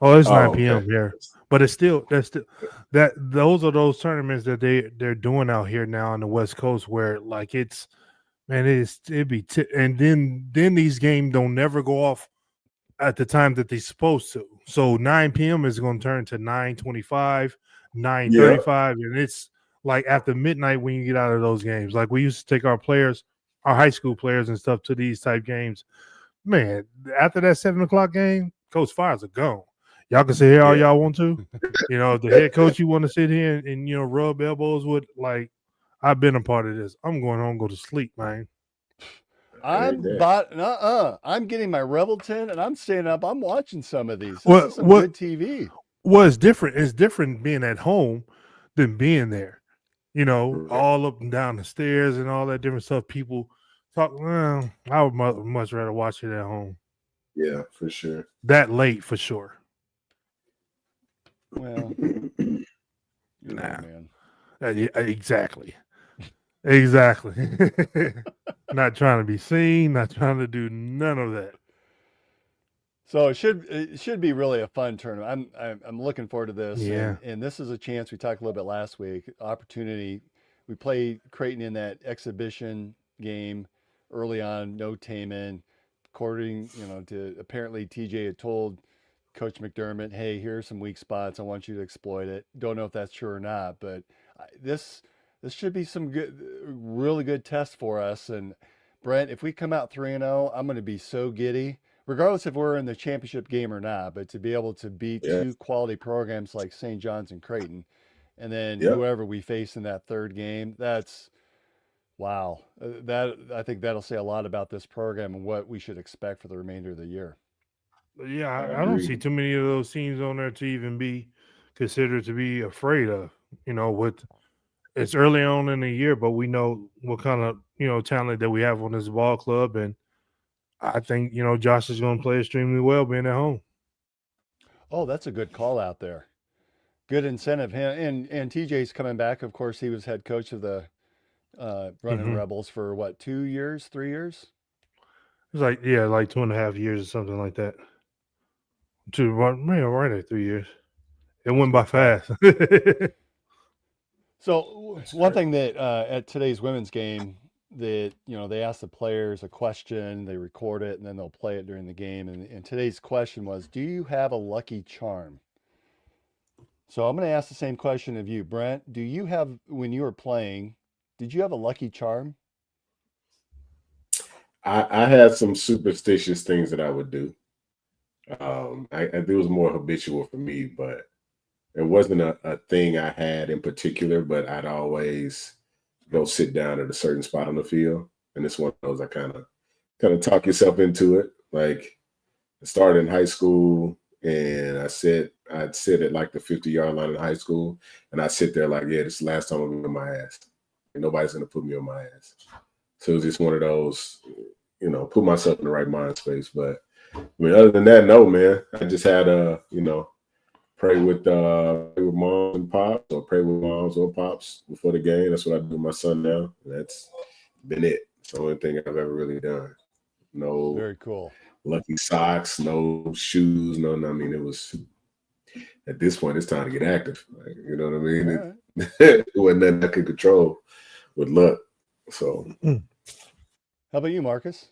Oh, it's 9 p.m. here, but those are those tournaments that they're doing out here now on the West Coast, where like and then these games don't never go off at the time that they're supposed to. So 9 p.m. is going to turn to 9:25, 9:35, and it's like after midnight when you get out of those games. Like we used to take our high school players and stuff to these type games. Man, after that 7 o'clock game, Coach Fires are gone. Y'all can sit here all y'all want to. If the head coach you want to sit here and rub elbows with, like, I've been a part of this. I'm going home, go to sleep, man. I'm getting my Revelton and I'm staying up. I'm watching some of these. This is some good TV. Well, it's different. It's different being at home than being there. All up and down the stairs and all that different stuff. People talk. Well, I would much rather watch it at home. Yeah, for sure. That late, for sure. Well, man. Exactly. Exactly. Not trying to be seen, not trying to do none of that. So it should be really a fun tournament. I'm looking forward to this. Yeah. And this is a chance, we talked a little bit last week, opportunity. We played Creighton in that exhibition game early on, no Taman. According, to apparently TJ had told Coach McDermott, hey, here's some weak spots. I want you to exploit it. Don't know if that's true or not, but this should be some really good test for us. And Brent, if we come out 3-0, I'm going to be so giddy, regardless if we're in the championship game or not. But to be able to beat two quality programs like St. John's and Creighton, and then whoever we face in that third game, that's wow. I think that'll say a lot about this program and what we should expect for the remainder of the year. Yeah, I don't see too many of those teams on there to even be considered to be afraid of. It's early on in the year, but we know what kind of talent that we have on this ball club, and I think Josh is going to play extremely well being at home. Oh, that's a good call out there. Good incentive. And TJ's coming back. Of course, he was head coach of the Running Rebels for what, 2 years, 3 years? It's like 2.5 years or something like that. Right at 3 years. It went by fast. So one thing that at today's women's game that, they ask the players a question, they record it, and then they'll play it during the game. And today's question was, do you have a lucky charm? So I'm going to ask the same question of you, Brent. Do you have, when you were playing, did you have a lucky charm? I had some superstitious things that I would do. It was more habitual for me, but it wasn't a thing I had in particular, but I'd always go sit down at a certain spot on the field. And it's one of those I kind of talk yourself into it. Like I started in high school and I'd sit at like the 50-yard line in high school, and I'd sit there like, this is the last time I'm gonna be on my ass. And nobody's gonna put me on my ass. So it was just one of those, put myself in the right mind space. But I mean, other than that, no, man. I just had pray with mom and pops, or pray with moms or pops before the game. That's what I do with my son now. That's been it. It's the only thing I've ever really done. No Very cool. lucky socks, no shoes, no. I mean, it was at this point it's time to get active. Like, you know what I mean? All right. It wasn't nothing I could control with luck. So, How about you, Marcus?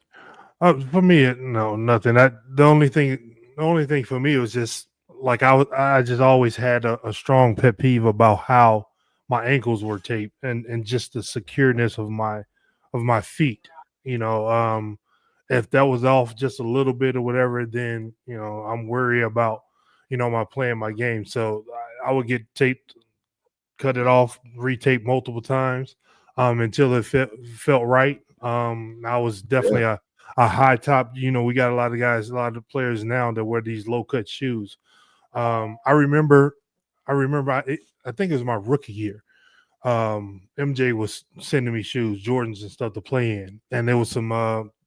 For me, no, nothing. The only thing for me was just like I just always had a strong pet peeve about how my ankles were taped and just the secureness of my feet. You know, if that was off just a little bit or whatever, then I'm worried about my playing my game. So I would get taped, cut it off, retape multiple times until it felt right. I was definitely a high top. We got a lot of players now that wear these low cut shoes. I remember. I think it was my rookie year. MJ was sending me shoes, Jordans and stuff to play in, and there was some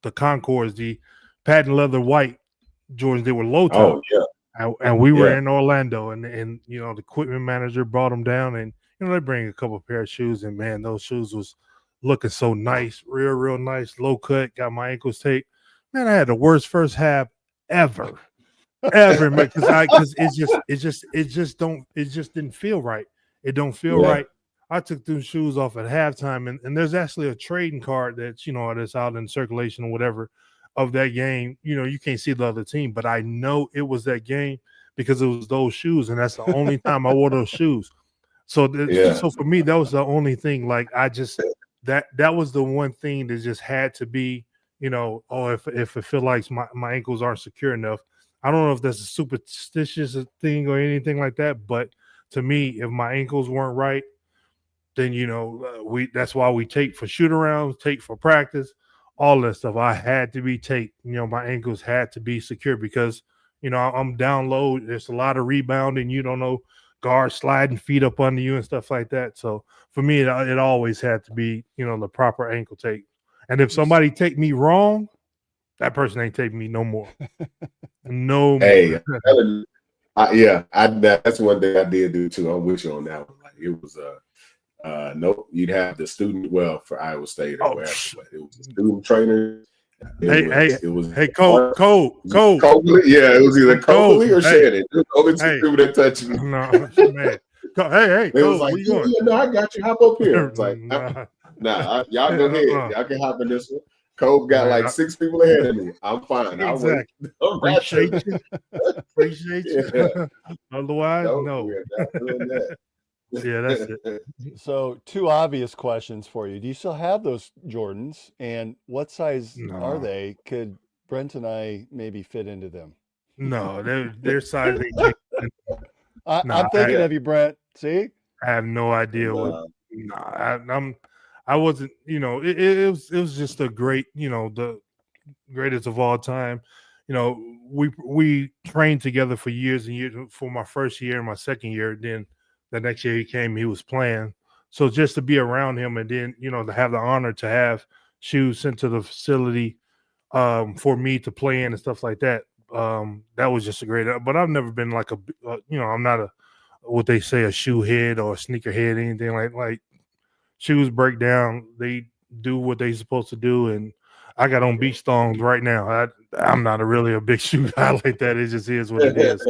the Concords, the patent leather white Jordans. They were low top. oh yeah, And we were yeah. in Orlando, and the equipment manager brought them down, and they bring a couple pair of shoes, and man, those shoes was looking so nice, real nice, low cut. Got my ankles taped. Man, I had the worst first half ever, because it just didn't feel right. It don't feel Yeah. right. I took those shoes off at halftime, and there's actually a trading card that's that's out in circulation or whatever of that game. You can't see the other team, but I know it was that game because it was those shoes, and that's the only time I wore those shoes. So, so for me, that was the only thing. Like I just that was the one thing that just had to be. If it feel like my ankles aren't secure enough, I don't know if that's a superstitious thing or anything like that. But to me, if my ankles weren't right, then that's why we tape for shoot arounds, tape for practice, all that stuff. I had to be taped. My ankles had to be secure because I'm down low. There's a lot of rebounding. You don't know, guards sliding feet up under you and stuff like that. So for me, it always had to be the proper ankle tape. And if somebody take me wrong, that person ain't taking me no more. No Hey, more. I'm telling you, that's one thing I did do too. I'm with you on that one. Like it was nope, you'd have the student for Iowa State or wherever, but it was the student trainer. It was Cole. Copley. Yeah, it was either Copley or Hey. Shannon. It was only two people that touched me. No, man. Hey, It was Cole, like, where you going? no, I got you. Hop up here. It's like, Nah. y'all go ahead. Y'all can hop in this one. Cole got like 6 people ahead of me. I'm fine. I'll wait. Appreciate you. Appreciate you. Yeah. Otherwise, no. we're not doing that. Yeah, that's it. So, two obvious questions for you. Do you still have those Jordans? And what size are No. they? Could Brent and I maybe fit into them? No, their size ain't changing. I'm thinking of you, Brent. See? I have no idea what. I wasn't. It was just a great. The greatest of all time. We trained together for years and years. For my first year and my second year, then the next year he came, he was playing. So just to be around him, and then to have the honor to have shoes sent to the facility for me to play in and stuff like that. That was just a great. But I've never been like I'm not a what they say a shoe head or a sneaker head, anything like shoes break down. They do what they supposed to do, and I got on beach thongs right now. I'm not really a big shoe guy like that. It just is what it is.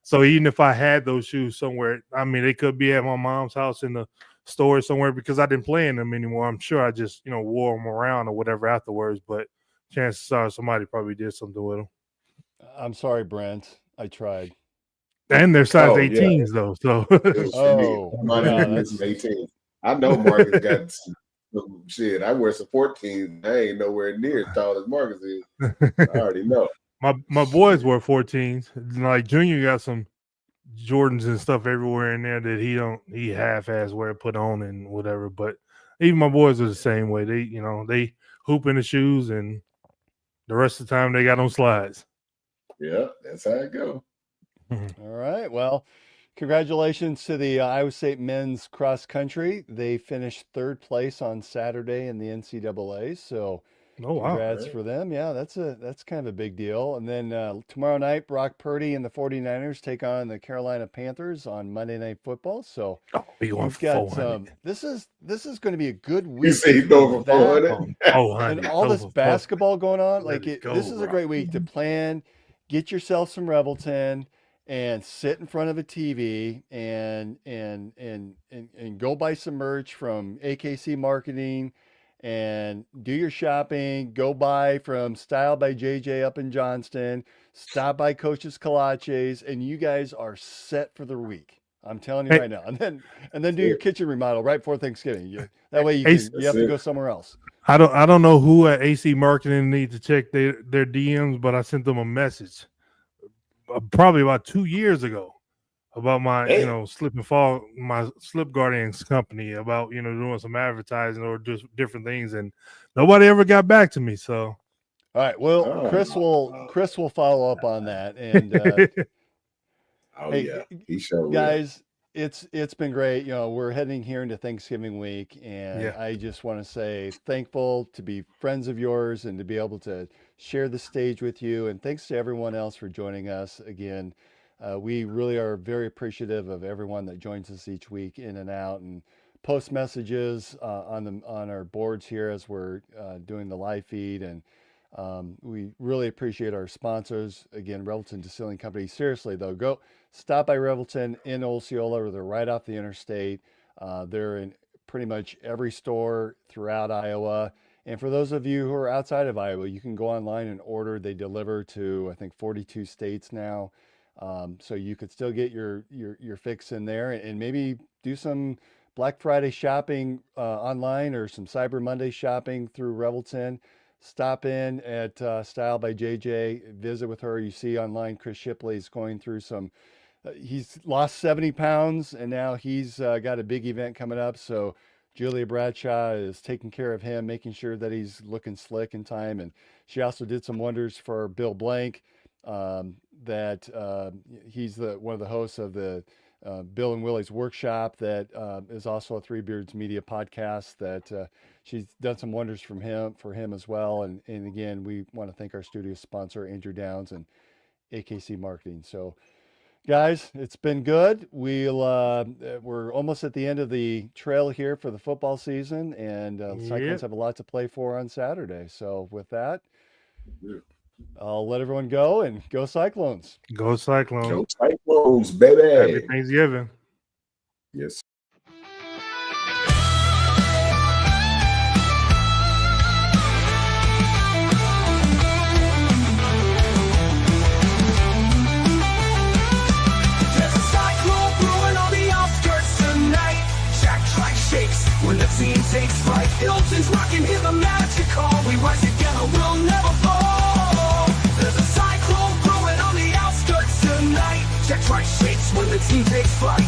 So even if I had those shoes somewhere, I mean, they could be at my mom's house in the store somewhere because I didn't play in them anymore. I'm sure I just wore them around or whatever afterwards. But chances are somebody probably did something with them. I'm sorry, Brent. I tried. And they're size Oh, 18s yeah. though. So Some 18. I know Marcus got some shit. I wear some 14s. I ain't nowhere near as tall as Marcus is. I already know. My boys wear 14s. Like Junior got some Jordans and stuff everywhere in there that he half-ass wear, put on and whatever. But even my boys are the same way. They hoop in the shoes and the rest of the time they got on slides. Yeah, that's how it go. All right. Well, congratulations to the Iowa State men's cross country. They finished third place on Saturday in the NCAA. So Oh wow! Congrats for them. Yeah, that's kind of a big deal. And then tomorrow night, Brock Purdy and the 49ers take on the Carolina Panthers on Monday Night Football. So We going we've for got 400. this is going to be a good week. You say he's going for that 400? Oh, and honey, all this over basketball going on. Let Like it go, this is a bro. great week to plan. Get yourself some Revelton and sit in front of a TV and go buy some merch from AKC Marketing and do your shopping. Go buy from Style by JJ up in Johnston. Stop by Coach's Kolaches, and you guys are set for the week. I'm telling you Hey. right now. And then do your kitchen remodel right before Thanksgiving. That way you have to go somewhere else. I don't know who at AC Marketing need to check their DMs, but I sent them a message probably about 2 years ago about my slip and fall, my slip guardians company, about doing some advertising or just different things, and nobody ever got back to me. So all right, well, Chris will follow up on that. And hey, he showed guys, it's been great. We're heading here into Thanksgiving week, and Yeah. I just want to say thankful to be friends of yours and to be able to share the stage with you. And thanks to everyone else for joining us again. We really are very appreciative of everyone that joins us each week in and out and post messages on our boards here as we're doing the live feed. And we really appreciate our sponsors. Again, Revelton Distilling Company. Seriously though, go stop by Revelton in Osceola, or they're right off the interstate. They're in pretty much every store throughout Iowa. And for those of you who are outside of Iowa, you can go online and order. They deliver to, I think, 42 states now. So you could still get your fix in there, and maybe do some Black Friday shopping online, or some Cyber Monday shopping through Revelton. Stop in at Style by JJ, visit with her. You see online Chris Shipley's going through some, he's lost 70 pounds and now he's got a big event coming up. So Julia Bradshaw is taking care of him, making sure that he's looking slick in time. And she also did some wonders for Bill Blank, that he's one of the hosts of the Bill and Willie's Workshop, that is also a Three Beards Media podcast, that she's done some wonders for him as well. And again, we want to thank our studio sponsor, Andrew Downs and AKC Marketing. So guys, it's been good. We're almost at the end of the trail here for the football season, and Cyclones have a lot to play for on Saturday. So with that, I'll let everyone go, and go Cyclones. Go Cyclones. Go Cyclones, baby. Happy Thanksgiving. Yes. There's a cyclone brewing on the outskirts tonight. Jack Tribe shakes when the team takes flight. Hilton's rocking, hear the magic call. We rise together, we'll never fall. There's a cyclone brewing on the outskirts tonight. Jack Tribe shakes when the team takes flight.